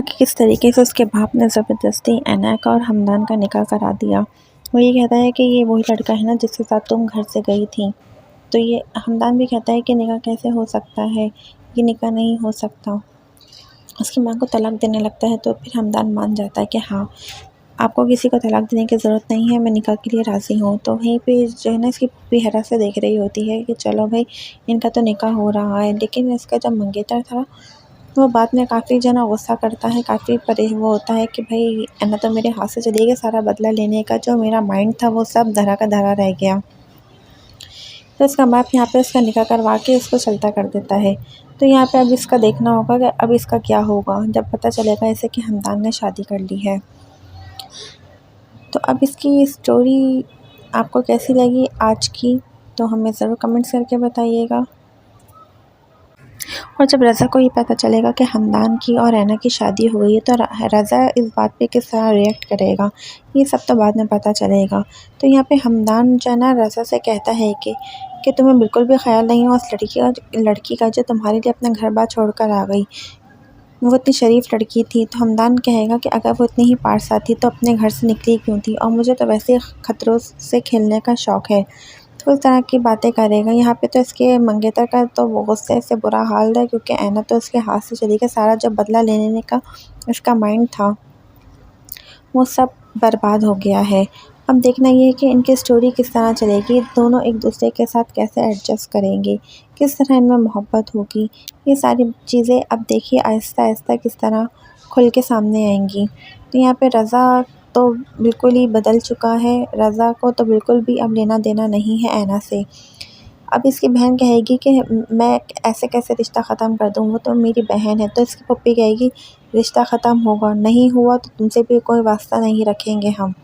कि किस तरीके से उसके बाप ने ज़बरदस्ती ऐना का और हमदान का निकाह करा दिया। वो ये कहता है कि ये वही लड़का है ना जिसके साथ तुम घर से गई थी। तो ये हमदान भी कहता है कि निकाह कैसे हो सकता है, ये निकाह नहीं हो सकता। उसकी माँ को तलाक देने लगता है तो फिर हमदान मान जाता है कि हाँ, आपको किसी को तलाक देने की ज़रूरत नहीं है, मैं निकाह के लिए राज़ी हूँ। तो वहीं पे जो है ना इसकी फूफी हैरत से देख रही होती है कि चलो भाई, इनका तो निकाह हो रहा है। लेकिन इसका जब मंगेतर था वो बाद में काफ़ी जो है ना गुस्सा करता है, काफ़ी वो होता है कि भाई ऐना तो मेरे हाथ से चली गई, सारा बदला लेने का जो मेरा माइंड था वो सब धरा का धरा रह गया। तो इसका बाप यहाँ पे इसका निकाह करवा के इसको चलता कर देता है। तो यहाँ पे अब इसका देखना होगा कि अब इसका क्या होगा जब पता चलेगा इसे कि हमदान ने शादी कर ली है। तो अब इसकी स्टोरी आपको कैसी लगी आज की, तो हमें ज़रूर कमेंट्स करके बताइएगा। और जब रज़ा को ये पता चलेगा कि हमदान की और ऐना की शादी हो गई है तो रज़ा इस बात पे किस तरह रिएक्ट करेगा, ये सब तो बाद में पता चलेगा। तो यहाँ पे हमदान जो है ना रज़ा से कहता है कि तुम्हें बिल्कुल भी ख्याल नहीं है उस लड़की का जो तुम्हारे लिए अपना घर बार छोड़ कर आ गई। वो इतनी शरीफ लड़की थी। तो हमदान कहेगा कि अगर वो इतनी ही पारसा थी तो अपने घर से निकली क्यों थी, और मुझे तो वैसे ख़तरों से खेलने का शौक़ है। तो इस तरह की बातें करेगा। यहाँ पे तो इसके मंगेतर का तो गुस्से से बुरा हाल है क्योंकि ऐना तो इसके हाथ से चली गई, सारा जो बदला लेने का इसका माइंड था वो सब बर्बाद हो गया है। अब देखना ये है कि इनकी स्टोरी किस तरह चलेगी, दोनों एक दूसरे के साथ कैसे एडजस्ट करेंगे, किस तरह इनमें मोहब्बत होगी, ये सारी चीज़ें अब देखिए आहिस्ता आहिस्ता किस तरह खुल के सामने आएंगी। तो यहाँ पे रज़ा तो बिल्कुल ही बदल चुका है, रज़ा को तो बिल्कुल भी अब लेना देना नहीं है ऐना से। अब इसकी बहन कहेगी कि मैं ऐसे कैसे रिश्ता ख़त्म कर दूँ, वो तो मेरी बहन है। तो इसकी पप्पी कहेगी रिश्ता ख़त्म होगा, नहीं हुआ तो तुमसे भी कोई वास्ता नहीं रखेंगे हम।